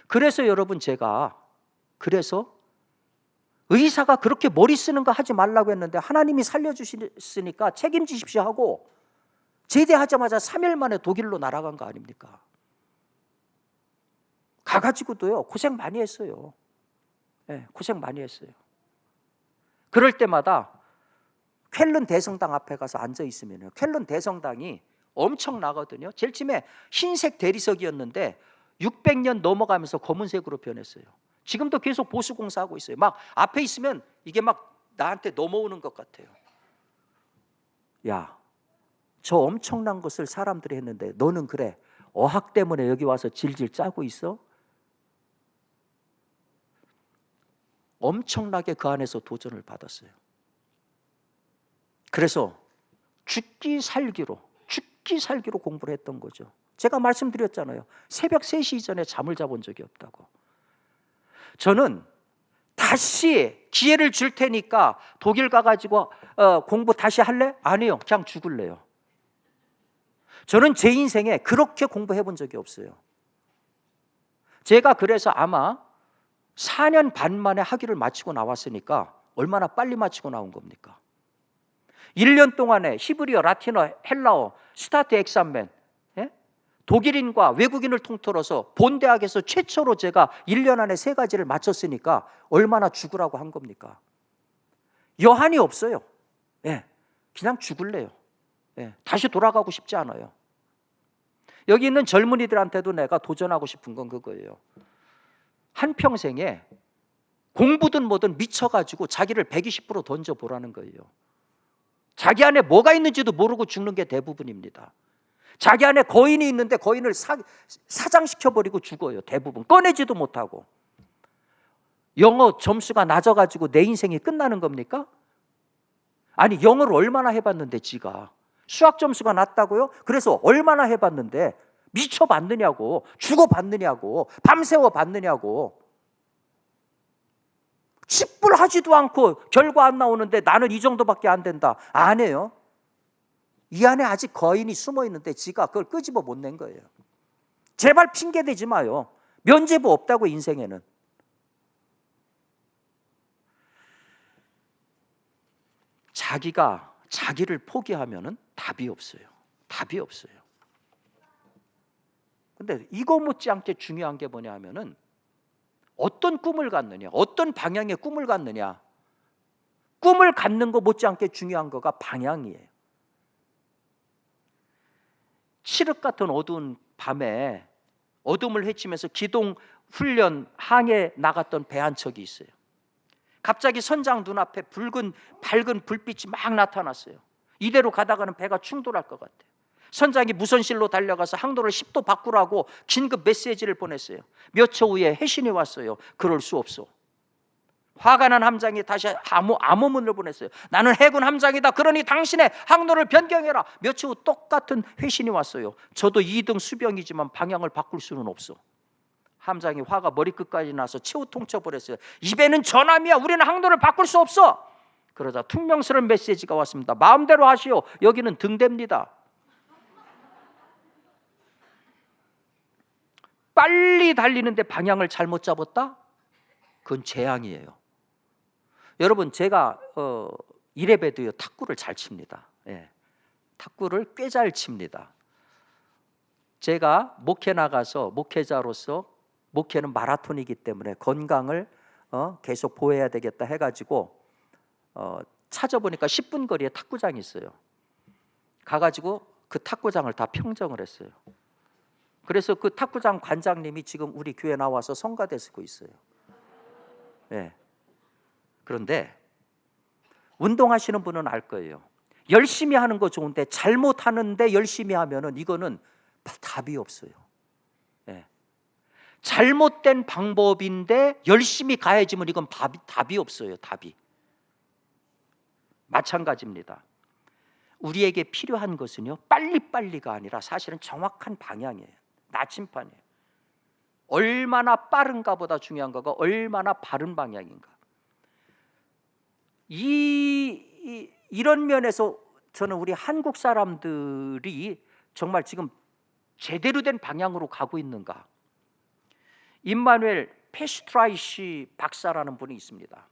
A: 그래서 여러분, 제가 그래서 의사가 그렇게 머리 쓰는 거 하지 말라고 했는데 하나님이 살려주셨으니까 책임지십시오 하고 제대하자마자 3일 만에 독일로 날아간 거 아닙니까? 가가지고도요 고생 많이 했어요. 네, 고생 많이 했어요. 그럴 때마다 쾰른 대성당 앞에 가서 앉아 있으면요, 쾰른 대성당이 엄청나거든요. 제일 처음에 흰색 대리석이었는데 600년 넘어가면서 검은색으로 변했어요. 지금도 계속 보수공사하고 있어요. 막 앞에 있으면 이게 막 나한테 넘어오는 것 같아요. 야, 저 엄청난 것을 사람들이 했는데 너는 그래 어학 때문에 여기 와서 질질 짜고 있어? 엄청나게 그 안에서 도전을 받았어요. 그래서 죽기 살기로 공부를 했던 거죠. 제가 말씀드렸잖아요. 새벽 3시 이전에 잠을 자본 적이 없다고. 저는 다시 기회를 줄 테니까 독일 가가지고 공부 다시 할래? 아니요, 그냥 죽을래요. 저는 제 인생에 그렇게 공부해 본 적이 없어요. 제가 그래서 아마 4년 반 만에 학위를 마치고 나왔으니까 얼마나 빨리 마치고 나온 겁니까? 1년 동안에 히브리어, 라틴어, 헬라어, 스타트 엑삼멘, 독일인과 외국인을 통틀어서 본 대학에서 최초로 제가 1년 안에 3가지를 마쳤으니까 얼마나 죽으라고 한 겁니까? 여한이 없어요. 그냥 죽을래요. 다시 돌아가고 싶지 않아요. 여기 있는 젊은이들한테도 내가 도전하고 싶은 건 그거예요. 한평생에 공부든 뭐든 미쳐가지고 자기를 120% 던져보라는 거예요. 자기 안에 뭐가 있는지도 모르고 죽는 게 대부분입니다. 자기 안에 거인이 있는데 거인을 사장시켜버리고 죽어요. 대부분 꺼내지도 못하고. 영어 점수가 낮아가지고 내 인생이 끝나는 겁니까? 아니, 영어를 얼마나 해봤는데 지가 수학 점수가 낮다고요? 그래서 얼마나 해봤는데 미쳐봤느냐고, 죽어봤느냐고, 밤새워 봤느냐고. 직불하지도 않고 결과 안 나오는데 나는 이 정도밖에 안 된다. 안 해요. 이 안에 아직 거인이 숨어 있는데 지가 그걸 끄집어 못 낸 거예요. 제발 핑계대지 마요. 면죄부 없다고, 인생에는. 자기가 자기를 포기하면은 답이 없어요. 답이 없어요. 근데 이거 못지않게 중요한 게 뭐냐 하면은 어떤 꿈을 갖느냐, 어떤 방향의 꿈을 갖느냐. 꿈을 갖는 거 못지않게 중요한 거가 방향이에요. 칠흑 같은 어두운 밤에 어둠을 헤치면서 기동 훈련 항해 나갔던 배 한 척이 있어요. 갑자기 선장 눈앞에 밝은 불빛이 막 나타났어요. 이대로 가다가는 배가 충돌할 것 같아요. 선장이 무선실로 달려가서 항로를 10도 바꾸라고 긴급 메시지를 보냈어요. 몇 초 후에 해신이 왔어요. 그럴 수 없어. 화가 난 함장이 다시 암호문을 보냈어요. 나는 해군 함장이다. 그러니 당신의 항로를 변경해라. 몇 초 후 똑같은 회신이 왔어요. 저도 2등 수병이지만 방향을 바꿀 수는 없어. 함장이 화가 머리끝까지 나서 최후 통쳐버렸어요. 이 배는 전함이야. 우리는 항로를 바꿀 수 없어. 그러자 퉁명스러운 메시지가 왔습니다. 마음대로 하시오. 여기는 등대입니다. 빨리 달리는데 방향을 잘못 잡았다? 그건 재앙이에요. 여러분, 제가 이래봬도요 탁구를 잘 칩니다. 탁구를 꽤 잘 칩니다. 제가 목회 나가서 목회자로서, 목회는 마라톤이기 때문에 건강을 계속 보호해야 되겠다 해가지고 찾아보니까 10분 거리에 탁구장이 있어요. 가가지고 그 탁구장을 다 평정을 했어요. 그래서 그 탁구장 관장님이 지금 우리 교회 나와서 성가대 쓰고 있어요. 그런데 운동하시는 분은 알 거예요. 열심히 하는 거 좋은데 잘못하는데 열심히 하면은 이거는 답이 없어요. 잘못된 방법인데 열심히 가야지만 이건 답이 없어요. 답이. 마찬가지입니다. 우리에게 필요한 것은요, 빨리빨리가 아니라 사실은 정확한 방향이에요. 나침판이에요. 얼마나 빠른가 보다 중요한 거가 얼마나 바른 방향인가. 이런 면에서 저는 우리 한국 사람들이 정말 지금 제대로 된 방향으로 가고 있는가. 임마누엘 페슈트라이시 박사라는 분이 있습니다.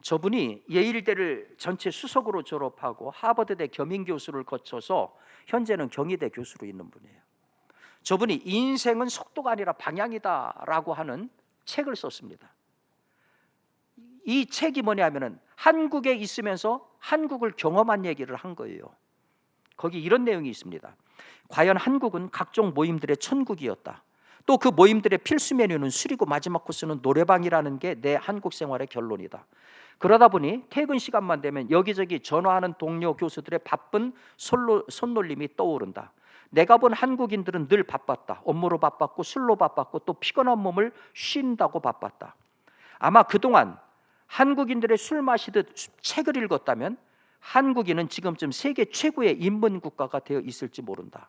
A: 저분이 예일대를 전체 수석으로 졸업하고 하버드대 겸임교수를 거쳐서 현재는 경희대 교수로 있는 분이에요. 저분이 인생은 속도가 아니라 방향이다라고 하는 책을 썼습니다. 이 책이 뭐냐면은 한국에 있으면서 한국을 경험한 얘기를 한 거예요. 거기 이런 내용이 있습니다. 과연 한국은 각종 모임들의 천국이었다. 또 그 모임들의 필수 메뉴는 술이고 마지막 코스는 노래방이라는 게 내 한국 생활의 결론이다. 그러다 보니 퇴근 시간만 되면 여기저기 전화하는 동료 교수들의 바쁜 손놀림이 떠오른다. 내가 본 한국인들은 늘 바빴다. 업무로 바빴고 술로 바빴고 또 피곤한 몸을 쉰다고 바빴다. 아마 그동안 한국인들의 술 마시듯 책을 읽었다면 한국인은 지금쯤 세계 최고의 인문 국가가 되어 있을지 모른다.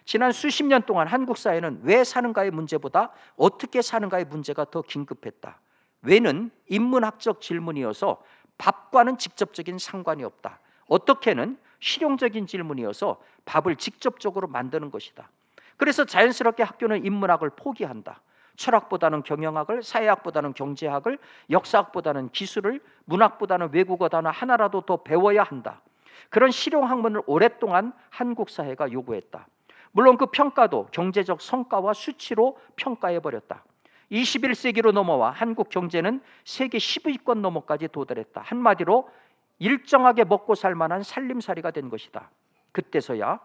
A: 지난 수십 년 동안 한국 사회는 왜 사는가의 문제보다 어떻게 사는가의 문제가 더 긴급했다. 왜는 인문학적 질문이어서 밥과는 직접적인 상관이 없다. 어떻게는 실용적인 질문이어서 밥을 직접적으로 만드는 것이다. 그래서 자연스럽게 학교는 인문학을 포기한다. 철학보다는 경영학을, 사회학보다는 경제학을, 역사학보다는 기술을, 문학보다는 외국어 단어 하나라도 더 배워야 한다. 그런 실용학문을 오랫동안 한국 사회가 요구했다. 물론 그 평가도 경제적 성과와 수치로 평가해버렸다. 21세기로 넘어와 한국 경제는 세계 10위권 넘어까지 도달했다. 한마디로 일정하게 먹고 살만한 살림살이가 된 것이다. 그때서야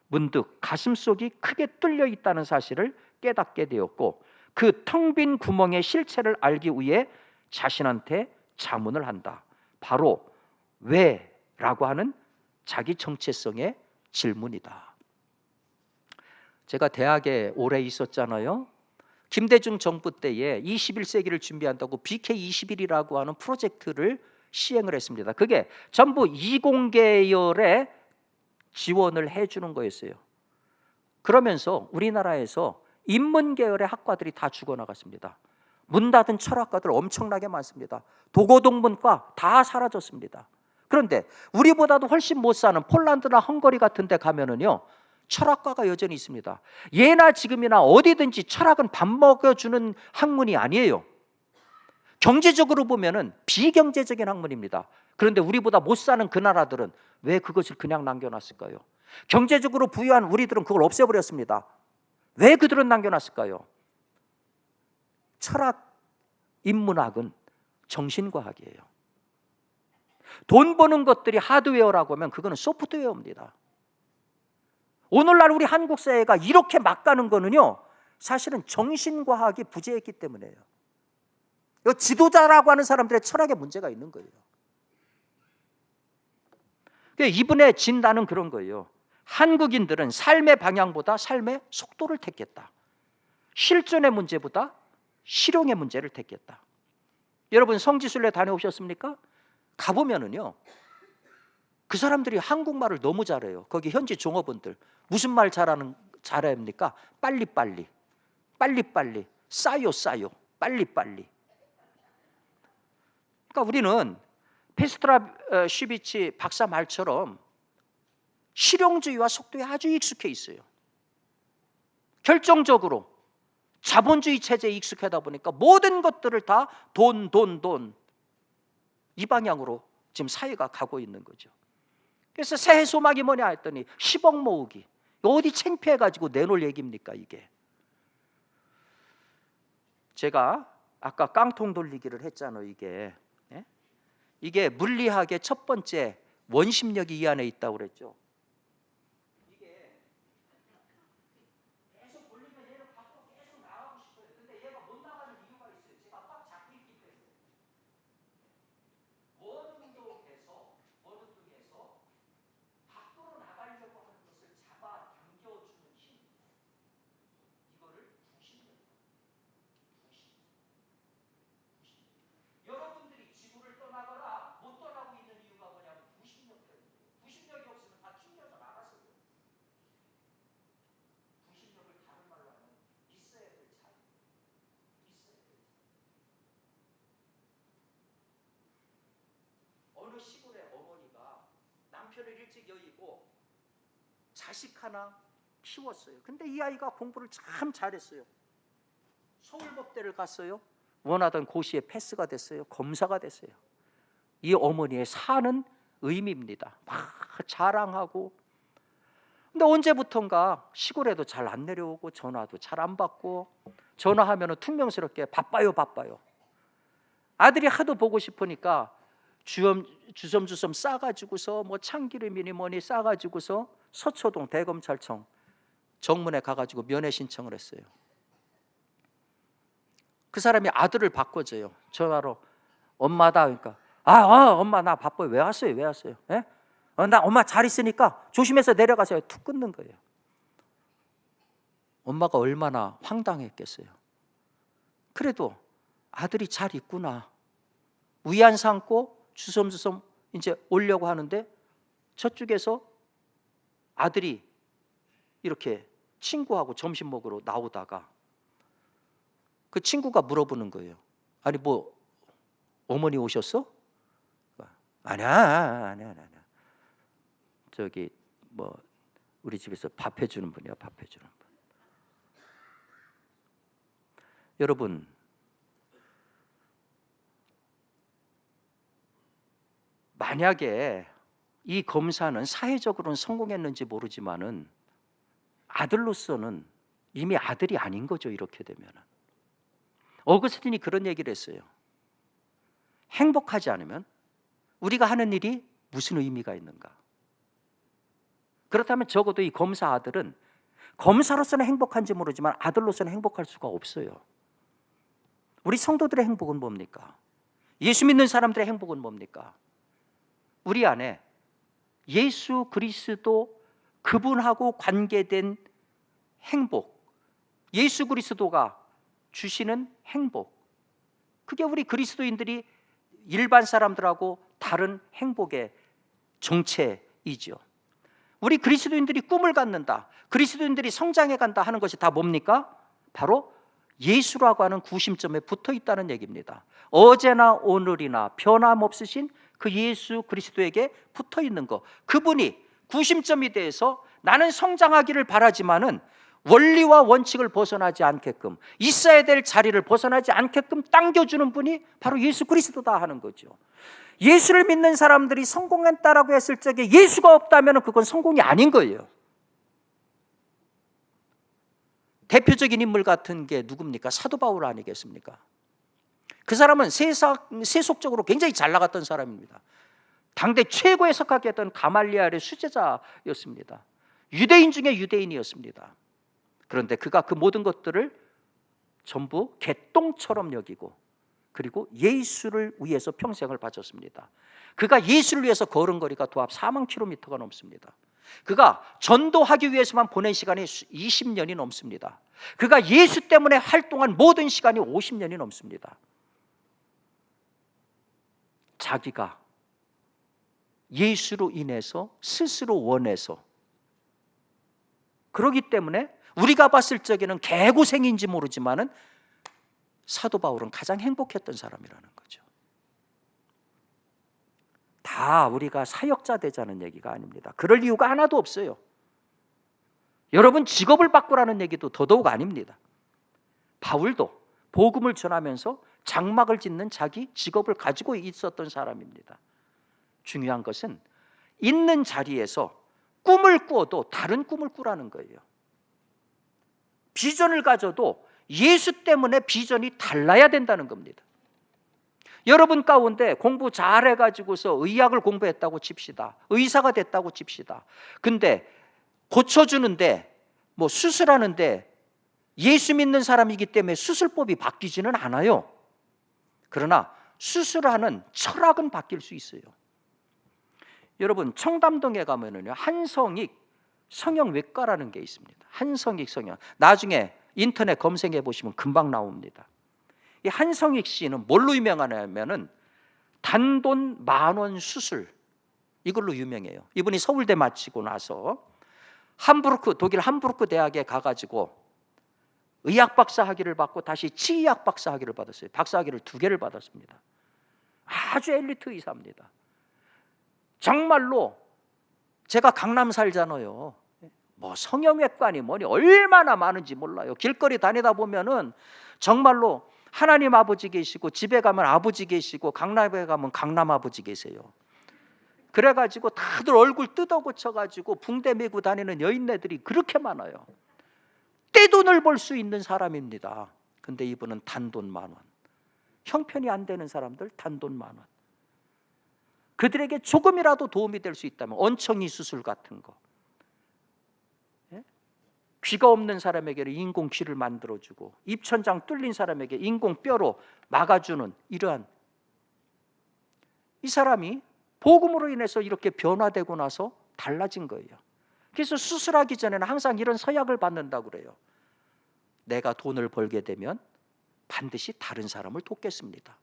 A: 문득 가슴속이 크게 뚫려 있다는 사실을 깨닫게 되었고 그 텅 빈 구멍의 실체를 알기 위해 자신한테 자문을 한다. 바로 왜라고 하는 자기 정체성의 질문이다. 제가 대학에 오래 있었잖아요. 김대중 정부 때에 21세기를 준비한다고 BK21이라고 하는 프로젝트를 시행을 했습니다. 그게 전부 이공계열에 지원을 해주는 거였어요. 그러면서 우리나라에서 인문계열의 학과들이 다 죽어나갔습니다. 문 닫은 철학과들 엄청나게 많습니다. 도고동문과 다 사라졌습니다. 그런데 우리보다도 훨씬 못 사는 폴란드나 헝가리 같은 데 가면은요, 철학과가 여전히 있습니다. 예나 지금이나 어디든지 철학은 밥 먹여주는 학문이 아니에요. 경제적으로 보면은 비경제적인 학문입니다. 그런데 우리보다 못 사는 그 나라들은 왜 그것을 그냥 남겨놨을까요? 경제적으로 부유한 우리들은 그걸 없애버렸습니다. 왜 그들은 남겨놨을까요? 철학, 인문학은 정신과학이에요. 돈 버는 것들이 하드웨어라고 하면 그거는 소프트웨어입니다. 오늘날 우리 한국 사회가 이렇게 막 가는 거는요, 사실은 정신과학이 부재했기 때문에요. 지도자라고 하는 사람들의 철학에 문제가 있는 거예요. 이분의 진단은 그런 거예요. 한국인들은 삶의 방향보다 삶의 속도를 택했다. 실존의 문제보다 실용의 문제를 택했다. 여러분 성지순례 다녀오셨습니까? 가보면은요, 그 사람들이 한국말을 너무 잘해요. 거기 현지 종업원들 무슨 말 잘합니까? 빨리빨리, 빨리빨리, 싸요, 빨리빨리. 그러니까 우리는 페스트라 쉬비치 박사 말처럼 실용주의와 속도에 아주 익숙해 있어요. 결정적으로 자본주의 체제에 익숙하다 보니까 모든 것들을 다 돈 이 방향으로 지금 사회가 가고 있는 거죠. 그래서 새해 소망이 뭐냐 했더니 10억 모으기. 어디 창피해가지고 내놓을 얘기입니까 이게. 제가 아까 깡통 돌리기를 했잖아요. 이게 물리학의 첫 번째 원심력이 이 안에 있다고 그랬죠. 이게 계속 돌리면 얘는 밖으로 계속 나가고 싶어요. 근데 얘가 못 나가는 이유가 있어요. 제가 꽉 잡고 있기 때문에. 원운동에서 밖으로 나가려고 하는 것을 잡아 당겨주는 힘, 이거를 부심력이라고. 여러분들이 지구를 떠나거나 못 떠나고 있는 이유가 뭐냐면 부심력 때문에. 부심력이 일찍 여의고 자식 하나 키웠어요. 근데 이 아이가 공부를 참 잘했어요. 서울법대를 갔어요. 원하던 고시에 패스가 됐어요. 검사가 됐어요. 이 어머니의 사는 의미입니다. 막 자랑하고. 근데 언제부턴가 시골에도 잘 안 내려오고 전화도 잘 안 받고, 전화하면 퉁명스럽게 바빠요 바빠요. 아들이 하도 보고 싶으니까 주섬주섬 싸가지고서 뭐 참기름이니 뭐니 싸가지고서 서초동 대검찰청 정문에 가가지고 면회 신청을 했어요. 그 사람이 아들을 바꿔줘요. 전화로 엄마다. 그러니까 엄마 나 바빠요. 왜 왔어요? 왜 왔어요? 예? 나 엄마 잘 있으니까 조심해서 내려가세요. 툭 끊는 거예요. 엄마가 얼마나 황당했겠어요. 그래도 아들이 잘 있구나 위안 삼고 주섬주섬 이제 오려고 하는데, 저쪽에서 아들이 이렇게 친구하고 점심 먹으러 나오다가 그 친구가 물어보는 거예요. 아니 뭐 어머니 오셨어? 아니야. 저기 뭐 우리 집에서 밥 해주는 분이야. 밥 해주는 분. 여러분, 만약에 이 검사는 사회적으로는 성공했는지 모르지만은 아들로서는 이미 아들이 아닌 거죠. 이렇게 되면은. 어거스틴이 그런 얘기를 했어요. 행복하지 않으면 우리가 하는 일이 무슨 의미가 있는가? 그렇다면 적어도 이 검사 아들은 검사로서는 행복한지 모르지만 아들로서는 행복할 수가 없어요. 우리 성도들의 행복은 뭡니까? 예수 믿는 사람들의 행복은 뭡니까? 우리 안에 예수 그리스도 그분하고 관계된 행복, 예수 그리스도가 주시는 행복, 그게 우리 그리스도인들이 일반 사람들하고 다른 행복의 정체이죠. 우리 그리스도인들이 꿈을 갖는다, 그리스도인들이 성장해 간다 하는 것이 다 뭡니까? 바로 예수라고 하는 구심점에 붙어 있다는 얘기입니다. 어제나 오늘이나 변함없으신 그 예수 그리스도에게 붙어 있는 것, 그분이 구심점이 돼서 나는 성장하기를 바라지만은 원리와 원칙을 벗어나지 않게끔, 있어야 될 자리를 벗어나지 않게끔 당겨주는 분이 바로 예수 그리스도다 하는 거죠. 예수를 믿는 사람들이 성공했다라고 했을 적에 예수가 없다면 그건 성공이 아닌 거예요. 대표적인 인물 같은 게 누굽니까? 사도 바울 아니겠습니까? 그 사람은 세속적으로 굉장히 잘 나갔던 사람입니다. 당대 최고에 속하게 했던 가말리엘의 수제자였습니다. 유대인 중에 유대인이었습니다. 그런데 그가 그 모든 것들을 전부 개똥처럼 여기고, 그리고 예수를 위해서 평생을 바쳤습니다. 그가 예수를 위해서 걸은 거리가 도합 4만 킬로미터가 넘습니다. 그가 전도하기 위해서만 보낸 시간이 20년이 넘습니다. 그가 예수 때문에 활동한 모든 시간이 50년이 넘습니다. 자기가 예수로 인해서 스스로 원해서, 그렇기 때문에 우리가 봤을 적에는 개고생인지 모르지만은 사도 바울은 가장 행복했던 사람이라는 거죠. 다 우리가 사역자 되자는 얘기가 아닙니다. 그럴 이유가 하나도 없어요. 여러분, 직업을 바꾸라는 얘기도 더더욱 아닙니다. 바울도 복음을 전하면서 장막을 짓는 자기 직업을 가지고 있었던 사람입니다. 중요한 것은 있는 자리에서 꿈을 꾸어도 다른 꿈을 꾸라는 거예요. 비전을 가져도 예수 때문에 비전이 달라야 된다는 겁니다. 여러분 가운데 공부 잘해가지고서 의학을 공부했다고 칩시다. 의사가 됐다고 칩시다. 근데 고쳐주는데, 뭐 수술하는데 예수 믿는 사람이기 때문에 수술법이 바뀌지는 않아요. 그러나 수술하는 철학은 바뀔 수 있어요. 여러분, 청담동에 가면은요, 한성익 성형외과라는 게 있습니다. 한성익 성형. 나중에 인터넷 검색해 보시면 금방 나옵니다. 이 한성익 씨는 뭘로 유명하냐면은 단돈 10,000원 수술, 이걸로 유명해요. 이분이 서울대 마치고 나서 독일 함부르크 대학에 가가지고 의학 박사 학위를 받고 다시 치의학 박사 학위를 받았어요. 박사 학위를 2개를 받았습니다. 아주 엘리트 의사입니다. 정말로 제가 강남 살잖아요. 뭐 성형외과니 뭐니 얼마나 많은지 몰라요. 길거리 다니다 보면은 정말로 하나님 아버지 계시고, 집에 가면 아버지 계시고, 강남에 가면 강남 아버지 계세요. 그래가지고 다들 얼굴 뜯어 고쳐가지고 붕대 메고 다니는 여인네들이 그렇게 많아요. 떼돈을 벌 수 있는 사람입니다. 근데 이분은 단돈 10,000원. 형편이 안 되는 사람들 단돈 10,000원. 그들에게 조금이라도 도움이 될 수 있다면 원청이 수술 같은 거, 귀가 없는 사람에게는 인공 귀를 만들어주고, 입천장 뚫린 사람에게 인공 뼈로 막아주는, 이러한, 이 사람이 복음으로 인해서 이렇게 변화되고 나서 달라진 거예요. 그래서 수술하기 전에는 항상 이런 서약을 받는다고 그래요. 내가 돈을 벌게 되면 반드시 다른 사람을 돕겠습니다.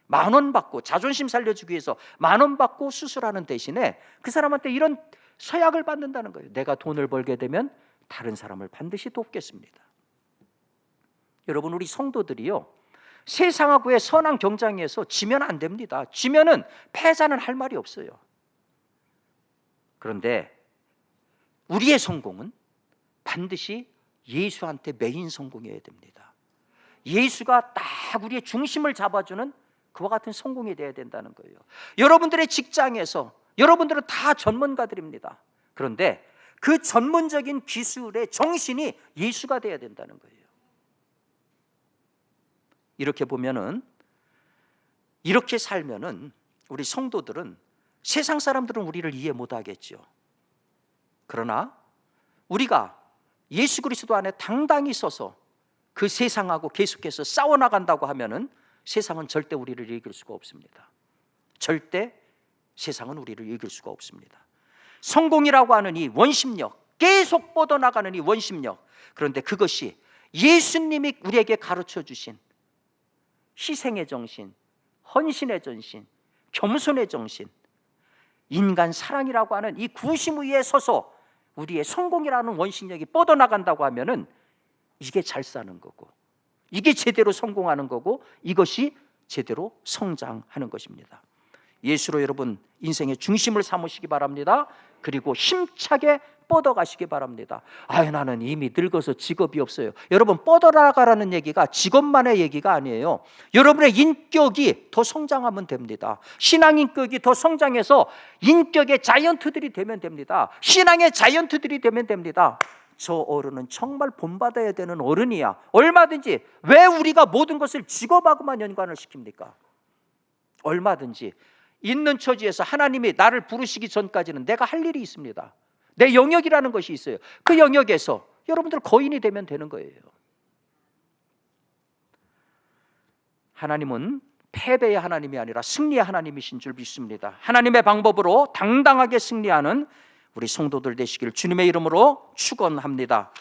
A: 10,000원 받고, 자존심 살려주기 위해서 10,000원 받고 수술하는 대신에 그 사람한테 이런 서약을 받는다는 거예요. 내가 돈을 벌게 되면 다른 사람을 반드시 돕겠습니다. 여러분, 우리 성도들이요, 세상하고의 선한 경쟁에서 지면 안 됩니다. 지면은 패자는 할 말이 없어요. 그런데 우리의 성공은 반드시 예수한테 메인 성공이어야 됩니다. 예수가 딱 우리의 중심을 잡아주는 그와 같은 성공이 되어야 된다는 거예요. 여러분들의 직장에서, 여러분들은 다 전문가들입니다. 그런데 그 전문적인 기술의 정신이 예수가 되어야 된다는 거예요. 이렇게 보면은, 이렇게 살면은 우리 성도들은, 세상 사람들은 우리를 이해 못 하겠죠. 그러나 우리가 예수 그리스도 안에 당당히 서서 그 세상하고 계속해서 싸워나간다고 하면은 세상은 절대 우리를 이길 수가 없습니다. 절대 세상은 우리를 이길 수가 없습니다. 성공이라고 하는 이 원심력, 계속 뻗어나가는 이 원심력, 그런데 그것이 예수님이 우리에게 가르쳐 주신 희생의 정신, 헌신의 정신, 겸손의 정신, 인간 사랑이라고 하는 이 구심 위에 서서 우리의 성공이라는 원심력이 뻗어나간다고 하면은 이게 잘 사는 거고, 이게 제대로 성공하는 거고, 이것이 제대로 성장하는 것입니다. 예수로 여러분 인생의 중심을 삼으시기 바랍니다. 그리고 힘차게 뻗어가시기 바랍니다. 아유, 나는 이미 늙어서 직업이 없어요. 여러분, 뻗어나가라는 얘기가 직업만의 얘기가 아니에요. 여러분의 인격이 더 성장하면 됩니다. 신앙 인격이 더 성장해서 인격의 자이언트들이 되면 됩니다. 신앙의 자이언트들이 되면 됩니다. 저 어른은 정말 본받아야 되는 어른이야. 얼마든지. 왜 우리가 모든 것을 직업하고만 연관을 시킵니까? 얼마든지 있는 처지에서 하나님이 나를 부르시기 전까지는 내가 할 일이 있습니다. 내 영역이라는 것이 있어요. 그 영역에서 여러분들 거인이 되면 되는 거예요. 하나님은 패배의 하나님이 아니라 승리의 하나님이신 줄 믿습니다. 하나님의 방법으로 당당하게 승리하는 우리 성도들 되시기를 주님의 이름으로 축원합니다.